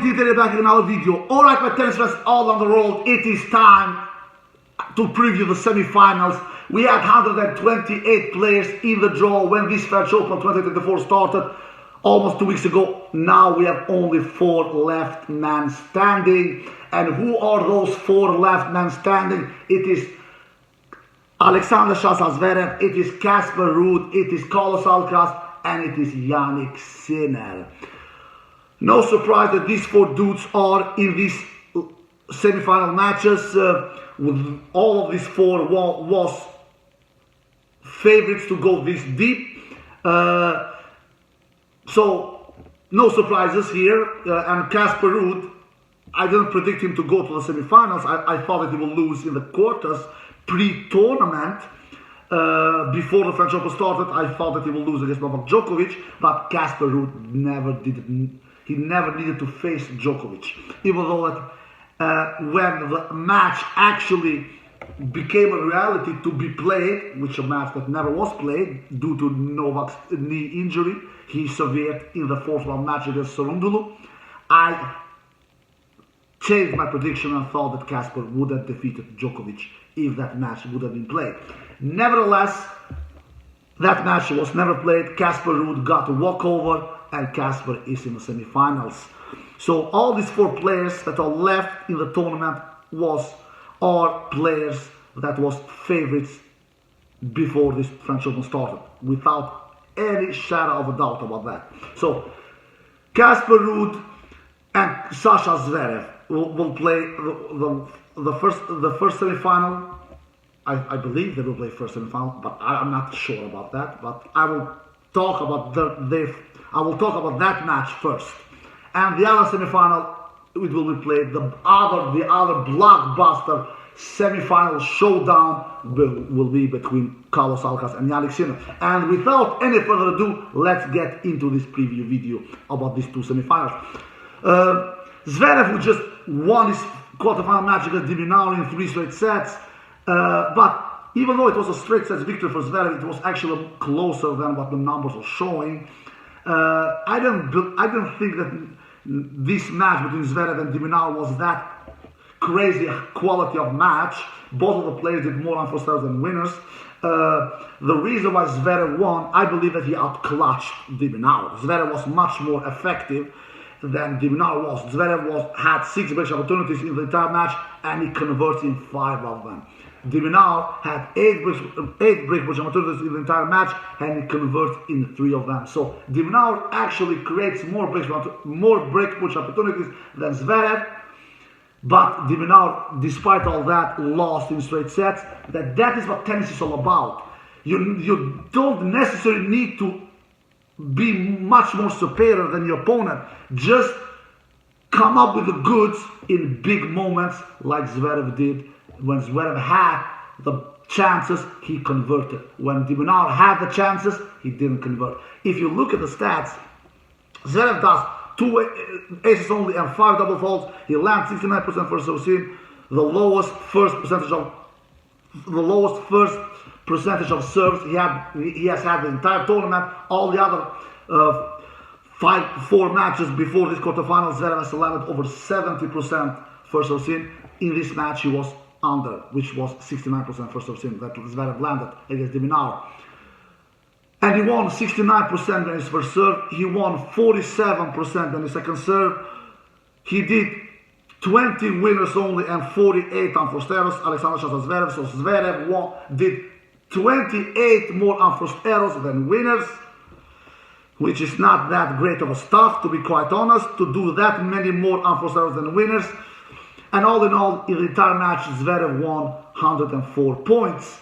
today back in another video. Alright, my tennis fans all around the world, it is time to preview the semi-finals. We had 128 players in the draw when this French Open 2024 started almost 2 weeks ago. Now we have only 4 left men standing. And who are those 4 left men standing? It is Alexander Zverev, it is Casper Ruud, it is Carlos Alcaraz, and it is Jannik Sinner. No surprise that these 4 dudes are in these semi-final matches. With all of these 4 was favorites to go this deep. So no surprises here. And Casper Ruud, I didn't predict him to go to the semi-finals. I thought that he will lose in the quarters pre-tournament. Before the French Open started, I thought that he will lose against Novak Djokovic, but Casper Ruud never did. He never needed to face Djokovic, even though that when the match actually became a reality to be played, which a match that never was played due to Novak's knee injury, he severed in the 4th round match against Sorundulu. I changed my prediction and thought that Casper would have defeated Djokovic if that match would have been played. Nevertheless, that match was never played. Casper Ruud got a walkover, and Casper is in the semi-finals. So all these 4 players that are left in the tournament are players that was favorites before this French Open started, without any shadow of a doubt about that. So Casper Ruud and Sasha Zverev will play the first semi-final. I believe they will play first semi-final, but I'm not sure about that. But I will talk about that match first, and the other semi-final it will be played. The other blockbuster semi-final showdown will be between Carlos Alcaraz and Jannik Sinner. And without any further ado, let's get into this preview video about these 2 semi-finals. Zverev, who just won his quarterfinal match against Minaur in 3 straight sets, but even though it was a straight sets victory for Zverev, it was actually closer than what the numbers are showing. I don't think that this match between Zverev and Minaur was that crazy quality of match. Both of the players did more unforced errors than winners. The reason why Zverev won, I believe that he outclutched Minaur. Zverev was much more effective than Minaur was. Zverev had 6 break opportunities in the entire match, and he converted in 5 of them. Minaur had 8 break opportunities in the entire match, and he converted in 3 of them. So Minaur actually creates more break opportunities than Zverev, but Minaur, despite all that, lost in straight sets. That is what tennis is all about. You don't necessarily need to be much more superior than your opponent. Just come up with the goods in big moments like Zverev did. When Zverev had the chances, he converted. When Minaur had the chances, he didn't convert. If you look at the stats, Zverev does 2 aces only and 5 double faults. He lands 69% first serve in, the lowest first percentage serves he has had the entire tournament. All the other 4 matches before this quarterfinals, Zverev has landed over 70% first serve in. In this match, he was under, which was 69% first serve in that Zverev landed against Minaur. And he won 69% on his first serve. He won 47% on his second serve. He did 20 winners only and 48 unforced errors. Alexander Zverev. So Zverev did 28 more unforced errors than winners, which is not that great of a stuff, to be quite honest, to do that many more unforced errors than winners. And all in all, in the entire match, Zverev won 104 points.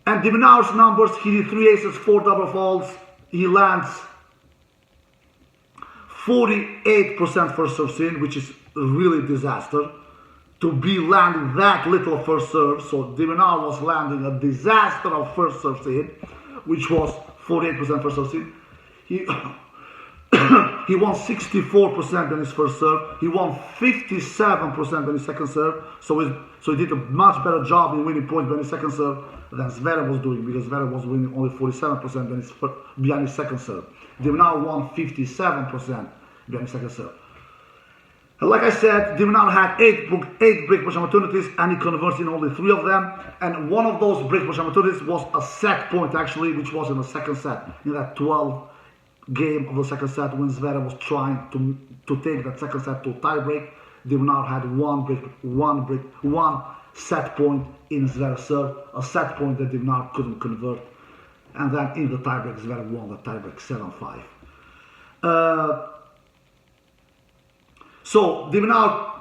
And Minaur's numbers, he did 3 aces, 4 double faults. He lands 48% first serve in, which is really a disaster. To be landing that little first serve, so Minaur was landing a disaster of first serve in, which was 48% first serve in. He won 64% on his first serve. He won 57% on his second serve. So he did a much better job in winning points on his second serve than Zverev was doing, because Zverev was winning only 47% behind his second serve. De Minaur won 57% behind his second serve. And like I said, De Minaur had eight break point opportunities, and he converted in only 3 of them. And one of those break point opportunities was a set point, actually, which was in the second set, in that 12th game of the second set, when Zverev was trying to take that second set to a tie break. De Minaur had one set point in Zverev's serve, a set point that De Minaur couldn't convert. And then in the tie break, Zverev won the tie break 7-5. So De Minaur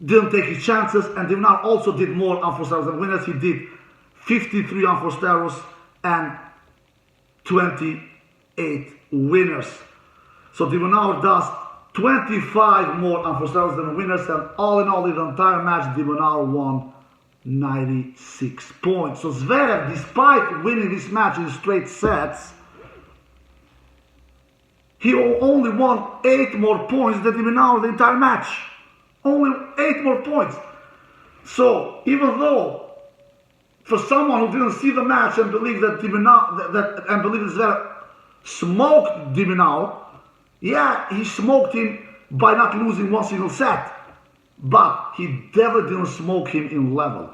didn't take his chances, and De Minaur also did more unforced errors than winners. He did 53 unforced errors and 28 winners. So De Minaur does 25 more unforced errors than winners, and all in all, in the entire match, De Minaur won 96 points. So Zverev, despite winning this match in straight sets, he only won 8 more points than De Minaur the entire match. Only 8 more points. So even though, for someone who didn't see the match and believe that Zverev smoked De Minaur, yeah, he smoked him by not losing one single set, but he definitely didn't smoke him in level.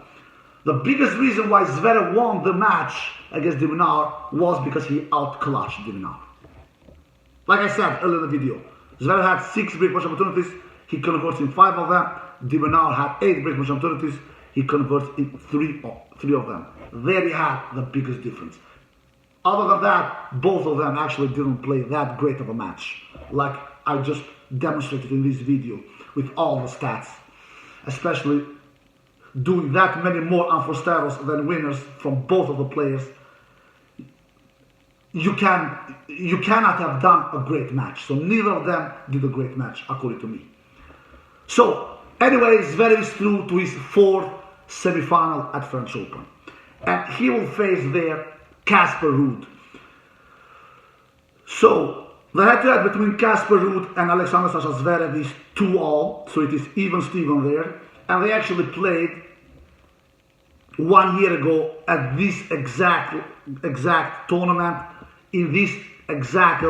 The biggest reason why Zverev won the match against De Minaur was because he outclutched De Minaur. Like I said earlier in the video, Zverev had 6 break point opportunities, he converts in 5 of them. De Minaur had 8 break point opportunities, he converts in 3 of them. There he had the biggest difference. Other than that, both of them actually didn't play that great of a match, like I just demonstrated in this video with all the stats, especially doing that many more unforced errors than winners from both of the players. You cannot have done a great match. So neither of them did a great match, according to me. So anyway, Zverev is through to his 4th semi-final at French Open, and he will face there Casper Ruud. So the head-to-head between Casper Ruud and Alexander Zverev is 2-all, so it is even Steven there, and they actually played 1 year ago at this exact tournament, in this exact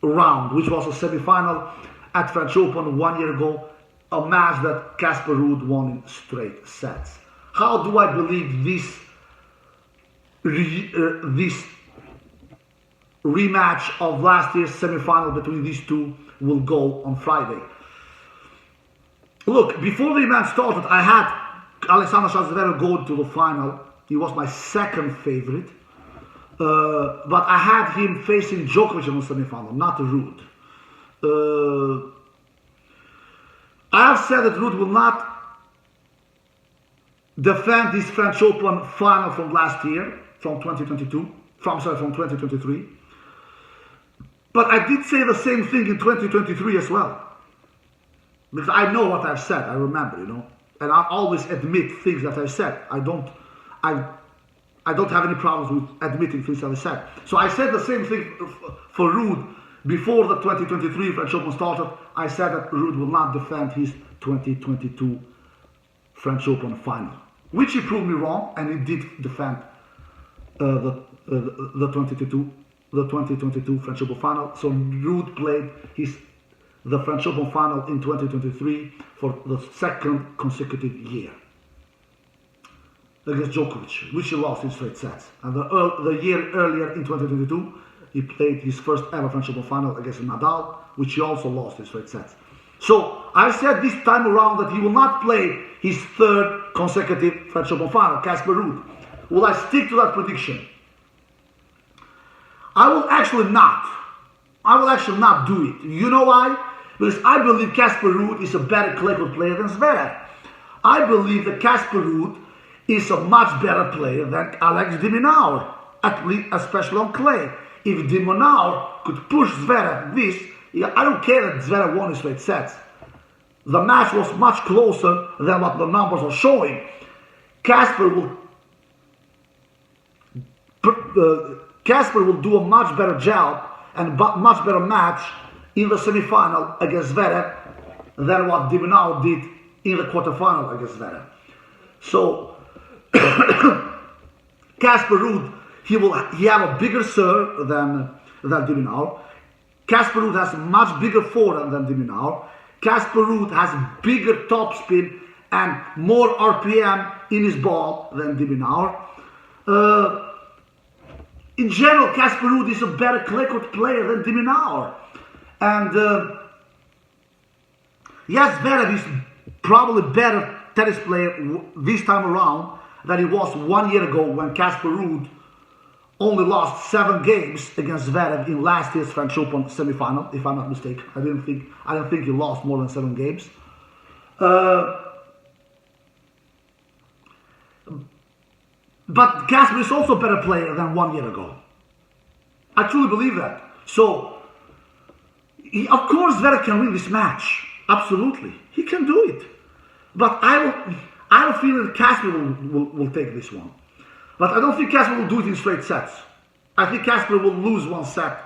round, which was a semi-final at French Open 1 year ago, a match that Casper Ruud won in straight sets. How do I believe this rematch of last year's semi-final between these two will go on Friday? Look, before the event started, I had Alexander Zverev go to the final. He was my second favorite. But I had him facing Djokovic in the semi-final, not Ruud. I have said that Ruud will not defend his French Open final from last year, from 2023. But I did say the same thing in 2023 as well. Because I know what I've said, I remember, and I always admit things that I've said. I don't have any problems with admitting things that I said. So I said the same thing for Ruud before the 2023 French Open started. I said that Ruud will not defend his 2022 French Open final, which he proved me wrong, and he did defend the 2022 French Open final. So Ruud played the French Open final in 2023 for the 2nd consecutive year against Djokovic, which he lost in straight sets. And the year earlier, in 2022, he played his first ever French Open final against Nadal, which he also lost in straight sets. So I said this time around that he will not play his 3rd consecutive French Open final, Casper Ruud. Will I stick to that prediction? I will actually not. I will actually not do it. You know why? Because I believe Casper Ruud is a better clay court player than Zverev. I believe that Casper Ruud is a much better player than Alex de Minaur, at least, especially on clay. If de Minaur could push Zverev I don't care that Zverev won in straight sets. The match was much closer than what the numbers are showing. Casper will do a much better job and much better match in the semi-final against Zverev than what Minaur did in the quarterfinal against Zverev. So Casper Ruud, he have a bigger serve than Minaur. Casper Ruud has much bigger forehand than Minaur. Casper Ruud has bigger topspin and more RPM in his ball than Minaur. In general, Casper Ruud is a better clay court player than Minaur. And yes, Zverev is probably better tennis player this time around than he was 1 year ago when Casper Ruud only lost 7 games against Zverev in last year's French Open semi-final, if I'm not mistaken. I don't think he lost more than 7 games. But Casper is also a better player than 1 year ago. I truly believe that. So, of course, Zverev can win this match. Absolutely, he can do it. But I don't feel that Casper will take this one. But I don't think Casper will do it in straight sets. I think Casper will lose 1 set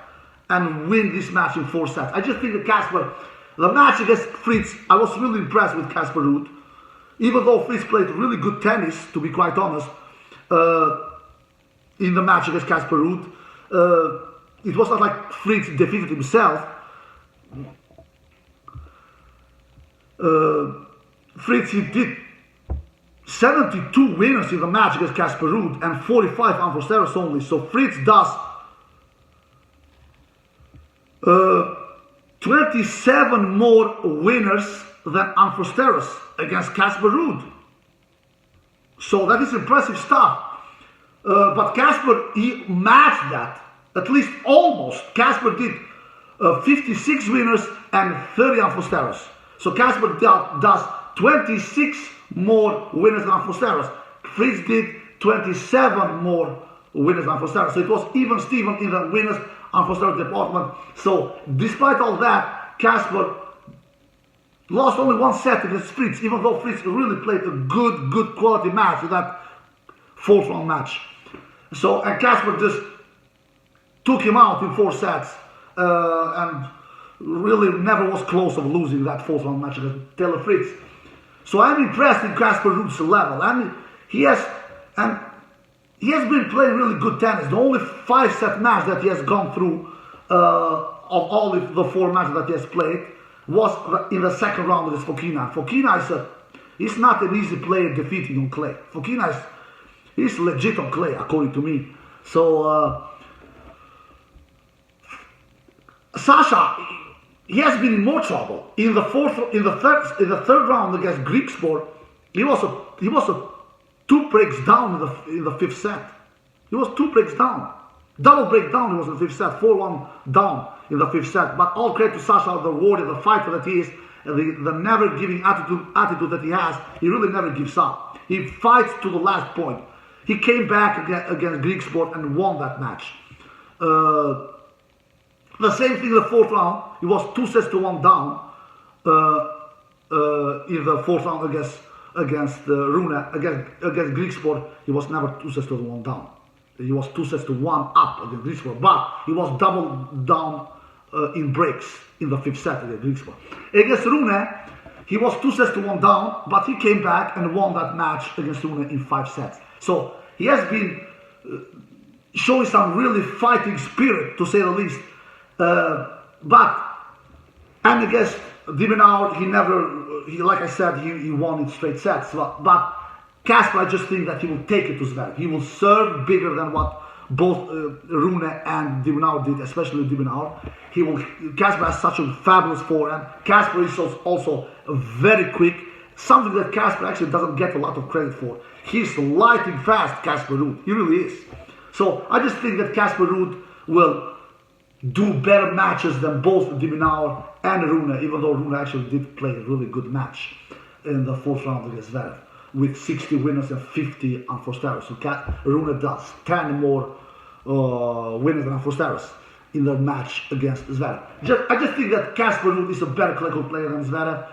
and win this match in 4 sets. I just think that Casper, the match against Fritz, I was really impressed with Casper Ruud. Even though Fritz played really good tennis, to be quite honest, in the match against Casper Ruud, it was not like Fritz defeated himself. Fritz, he did 72 winners in the match against Casper Ruud and 45 unforced errors only. So Fritz does 27 more winners than unforced errors against Casper Ruud. So that is impressive stuff. But Casper, he matched that, at least almost. Casper did 56 winners and 30 unforced errors. So Casper does 26 more winners than unforced errors. Fritz did 27 more winners than unforced errors. So it was even Steven in the winners unforced errors department. So despite all that, Casper lost only 1 set against Fritz, even though Fritz really played a good quality match in that 4th round match. So, and Casper just took him out in 4 sets and really never was close of losing that 4th round match against Taylor Fritz. So I'm impressed in Casper Ruud's level. I mean, he has been playing really good tennis. The only 5-set match that he has gone through of all the 4 matches that he has played was in the 2nd round against Fokina. Fokina is not an easy player defeating on clay. Fokina is legit on clay, according to me. So Sasha, he has been in more trouble. In the third round against Griekspoor, he was 2 breaks down in the 5th set. He was 2 breaks down. Double breakdown, he was in the 5th set, 4-1 down in the 5th set. But all credit to Sasha, the warrior, the fighter that he is, and the never giving attitude that he has. He really never gives up. He fights to the last point. He came back against Griekspoor and won that match. The same thing in the 4th round. He was 2-1 down in the 4th round against Ruud, against Griekspoor. He was never 2-1 down. He was 2-1 up against Griekspoor, but he was double down in breaks in the 5th set against Griekspoor. Against Ruud, he was 2-1 down, but he came back and won that match against Ruud in 5 sets. So he has been showing some really fighting spirit, to say the least. And against Minaur, like I said, he won in straight sets. But Casper, I just think that he will take it to Zverev. He will serve bigger than what both Ruud and Minaur did, especially Minaur. Casper has such a fabulous forehand. Casper is also very quick, something that Casper actually doesn't get a lot of credit for. He's lightning fast, Casper Ruud. He really is. So I just think that Casper Ruud will do better matches than both Minaur and Ruud, even though Ruud actually did play a really good match in the 4th round against Zverev with 60 winners and 50 unforced errors. So Ruud does 10 more winners than unforced errors in the match against Zverev. I just think that Casper Ruud is a better clay court player than Zverev,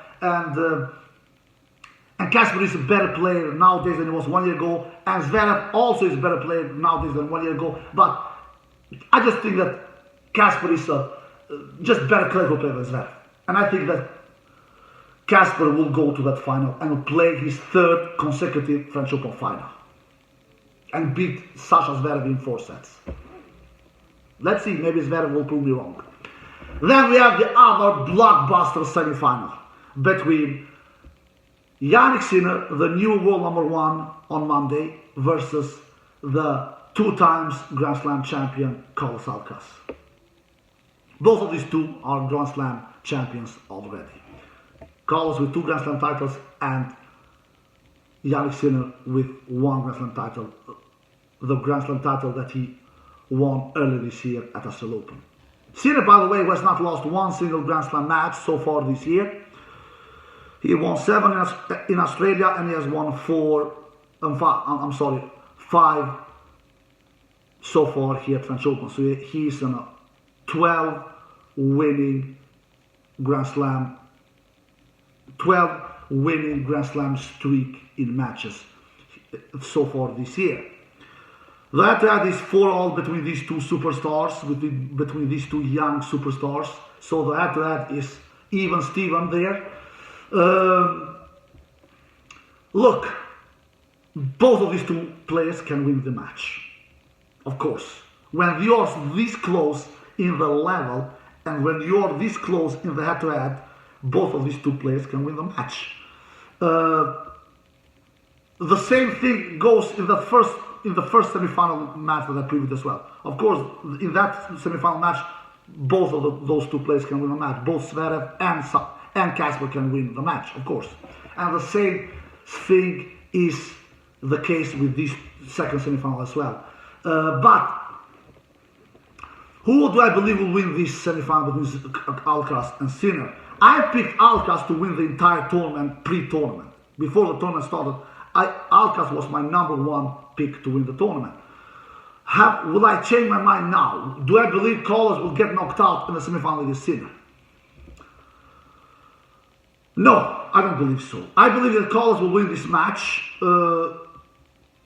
and Casper is a better player nowadays than he was 1 year ago, and Zverev also is a better player nowadays than 1 year ago. But I just think that Casper is a just better clay court player than Zverev. And I think that Casper will go to that final and will play his third consecutive French Open final and beat Sasha Zverev in 4 sets. Let's see, maybe Zverev will prove me wrong. Then we have the other blockbuster semi-final between Jannik Sinner, the new world number 1 on Monday, versus the 2 times Grand Slam champion Carlos Alcaraz. Both of these two are Grand Slam champions already. Carlos with 2 Grand Slam titles and Jannik Sinner with 1 Grand Slam title, the Grand Slam title that he won earlier this year at Australian Open. Sinner, by the way, has not lost 1 single Grand Slam match so far this year. He won 7 in Australia and he has won 5 so far here at French Open. So he's on a 12 winning Grand Slam streak in matches so far this year. The head-to-head is 4-all between these two superstars, between these two young superstars. So the head-to-head is even Steven there. Look, both of these two players can win the match. Of course, when you're this close in the level and when you're this close in the head-to-head, both of these two players can win the match. The same thing goes in the first semi-final match that I previewed as well. Of course, in that semi-final match, both of those two players can win the match. Both Zverev and Casper can win the match, of course. And the same thing is the case with this second semi-final as well. But who do I believe will win this semi-final between Alcaraz and Sinner? I picked Alcaraz to win the entire tournament pre-tournament. Before the tournament started, Alcaraz was my number 1 pick to win the tournament. Will I change my mind now? Do I believe Carlos will get knocked out in the semi-final against Sinner? No, I don't believe so. I believe that Carlos will win this match. I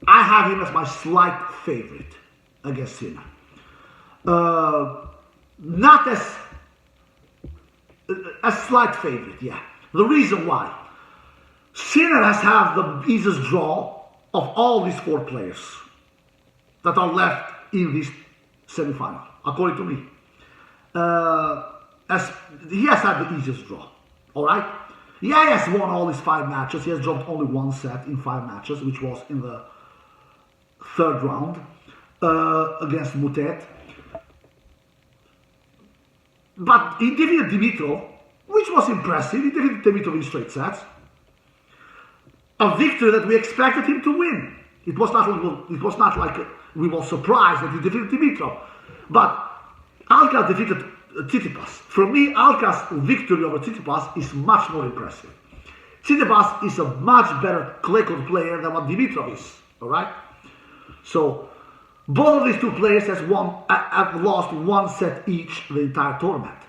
have him as my slight favorite against Sinner. Not as a slight favorite, yeah. The reason why. Sinner has had the easiest draw of all these 4 players that are left in this semi-final, according to me. As he has had the easiest draw, alright? Yeah, he has won all his 5 matches. He has dropped only 1 set in 5 matches, which was in the 3rd round against Mutet. But he defeated Dimitrov, which was impressive. He defeated Dimitrov in straight sets. A victory that we expected him to win. It was not like we were surprised that he defeated Dimitrov. But Alcaraz defeated Tsitsipas. For me, Alcaraz's victory over Tsitsipas is much more impressive. Tsitsipas is a much better clay court player than what Dimitrov is. Alright? So, both of these two players have lost 1 set each the entire tournament.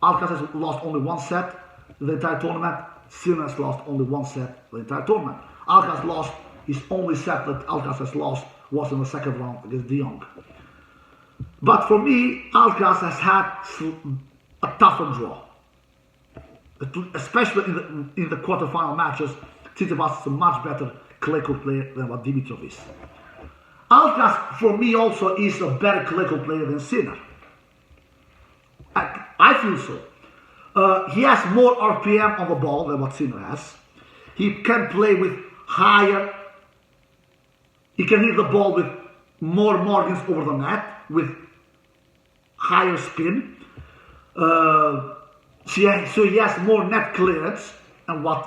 Alcaraz has lost only 1 set the entire tournament. Sinner has lost only 1 set the entire tournament. Alcaraz lost his only set that Alcaraz has lost was in the 2nd round against De Jong. But for me, Alcaraz has had a tougher draw, especially in the quarterfinal matches. Tsitsipas is a much better clay court player than what Dimitrov is. Alcaraz, for me, also is a better clay court player than Sinner. I feel so. He has more RPM on the ball than what Sinner has. He can play with higher. He can hit the ball with more margins over the net, with higher spin. So he has more net clearance than what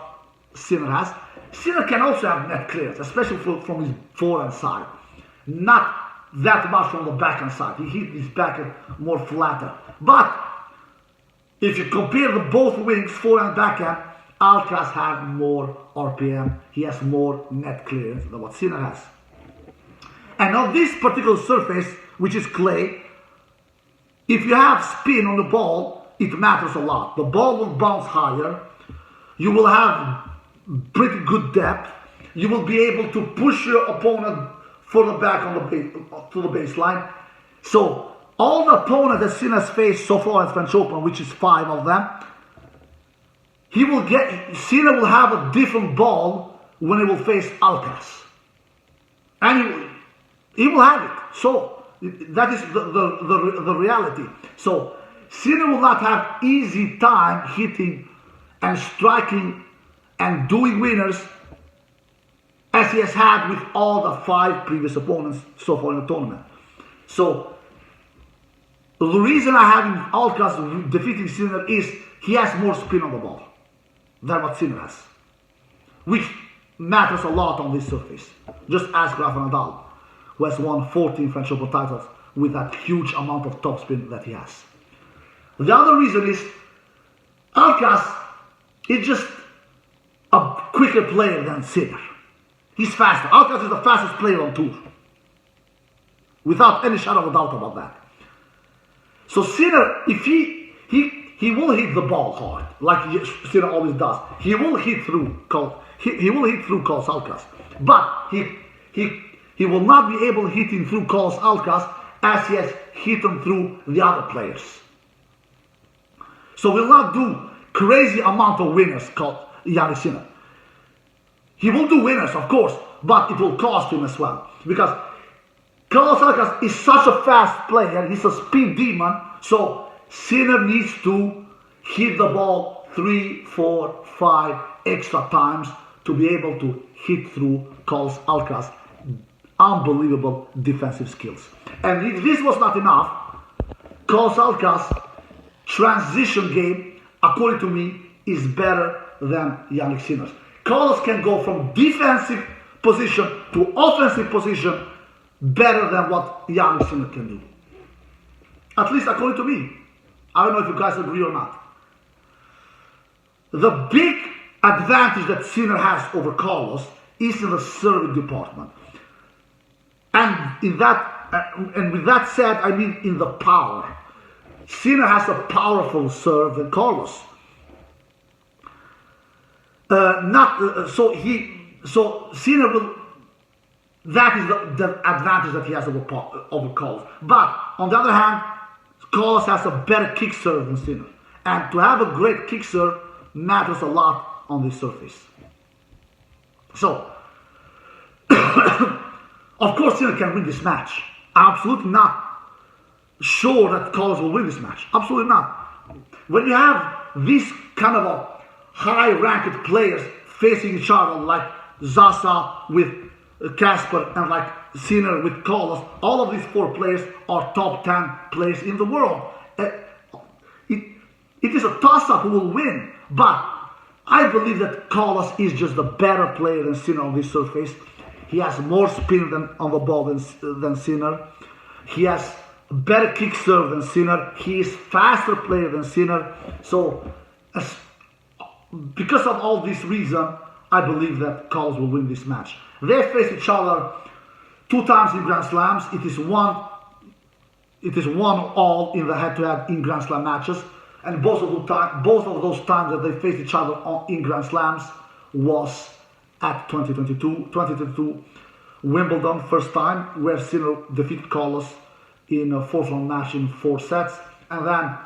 Sinner has. Sinner can also have net clearance, especially from his forehand side. Not that much from the backhand side. He hit his backhand more flatter. But if you compare the both wings, forehand and backhand, Alcaraz has more RPM. He has more net clearance than what Sinner has. And on this particular surface, which is clay, if you have spin on the ball, it matters a lot. The ball will bounce higher. You will have pretty good depth. You will be able to push your opponent further back on to the baseline. So all the opponents that Sinner has faced so far at French Open, which is 5 of them, Sinner will have a different ball when he will face Alcaraz. And he will have it. So that is the reality. So Sinner will not have easy time hitting and striking and doing winners as he has had with all the 5 previous opponents so far in the tournament. So the reason I have Alcaraz defeating Sinner is he has more spin on the ball than what Sinner has, which matters a lot on this surface. Just ask Rafa Nadal, who has won 14 French Open titles with that huge amount of topspin that he has. The other reason is Alcaraz is just a quicker player than Sinner. He's faster. Alcaraz is the fastest player on tour, without any shadow of a doubt about that. So Sinner, if he will hit the ball hard, like Sinner always does. He will hit through he will hit through Carlos Alcaraz, but he will not be able to hit him through Carlos Alcaraz as he has hit him through the other players. So will not do crazy amount of winners called Yannick Sinner. He will do winners, of course, but it will cost him as well, because Carlos Alcaraz is such a fast player. He's a speed demon. So Sinner needs to hit the ball 3, 4, 5 extra times to be able to hit through Carlos Alcaraz. Unbelievable defensive skills. And if this was not enough, Carlos Alcaraz transition game, according to me, is better than Yannick Sinner's. Carlos can go from defensive position to offensive position better than what Yannick Sinner can do. At least according to me. I don't know if you guys agree or not. The big advantage that Sinner has over Carlos is in the serving department. And with that said, I mean in the power. Sinner has a powerful serve than Carlos. So Sinner will. That is the advantage that he has over Carlos. But on the other hand, Carlos has a better kick serve than Sinner. And to have a great kick serve matters a lot on this surface. So, of course Sinner can win this match. I'm absolutely not sure that Carlos will win this match. Absolutely not. When you have these kind of a high-ranked players facing each other, like Zaza with Casper and like Sinner with Carlos, all of these 4 players are top 10 players in the world. It is a toss-up who will win, but I believe that Carlos is just the better player than Sinner on this surface. He has more spin on the ball than Sinner. He has a better kick serve than Sinner. He is faster player than Sinner. So, because of all this reason, I believe that Carlos will win this match. They face each other 2 times in Grand Slams. It is one all in the head-to-head in Grand Slam matches, and both of those times that they faced each other in Grand Slams was at 2022 Wimbledon, first time, where Sinner defeated Carlos in a 4th-round match in 4 sets, and then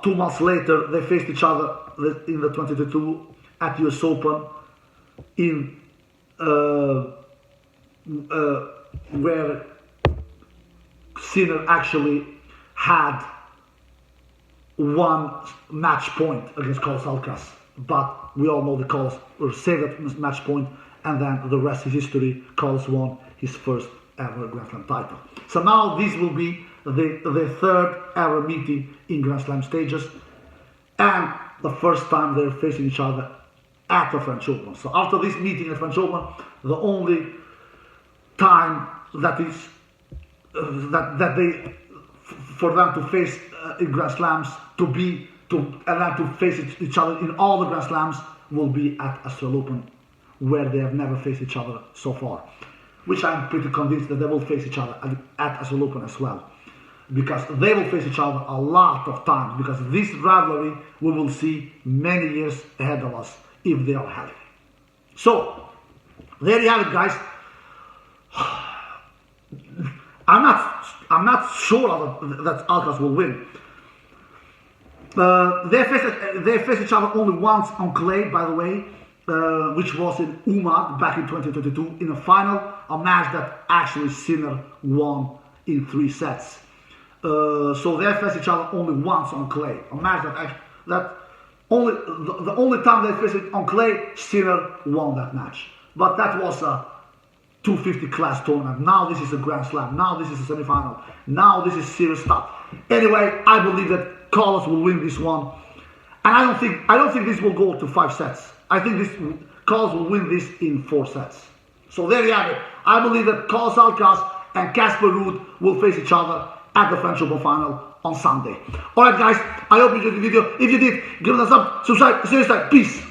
2 months later they faced each other in the 2022 at US Open in where Sinner actually had 1 match point against Carlos Alcaraz, but we all know the Carlos saved that match point, and then the rest is history. Carlos won his first ever Grand Slam title. So now this will be the 3rd ever meeting in Grand Slam stages, and the first time they're facing each other at the French Open. So after this meeting at French Open, the only time that is for them to face in Grand Slams and then to face each other in all the Grand Slams will be at Australian Open, where they have never faced each other so far, which I'm pretty convinced that they will face each other at Australian Open as well, because they will face each other a lot of times, because this rivalry we will see many years ahead of us if they are healthy. So there you have it, guys. I'm not sure that Alcaraz will win. They faced each other only once on clay, by the way, which was in Umag back in 2022 in a final, a match that actually Sinner won in 3 sets. So they faced each other only once on clay, a match that the only time they faced it on clay, Sinner won that match. But that was a 250 class tournament. Now this is a Grand Slam. Now this is a semifinal. Now this is serious stuff. Anyway, I believe that Carlos will win this one, and I don't think this will go to 5 sets. I think Carlos will win this in 4 sets. So there you have it. I believe that Carlos Alcaraz and Casper Ruud will face each other at the French Open final on Sunday. Alright guys, I hope you enjoyed the video. If you did, give it a thumbs up, subscribe, see you next time. Peace.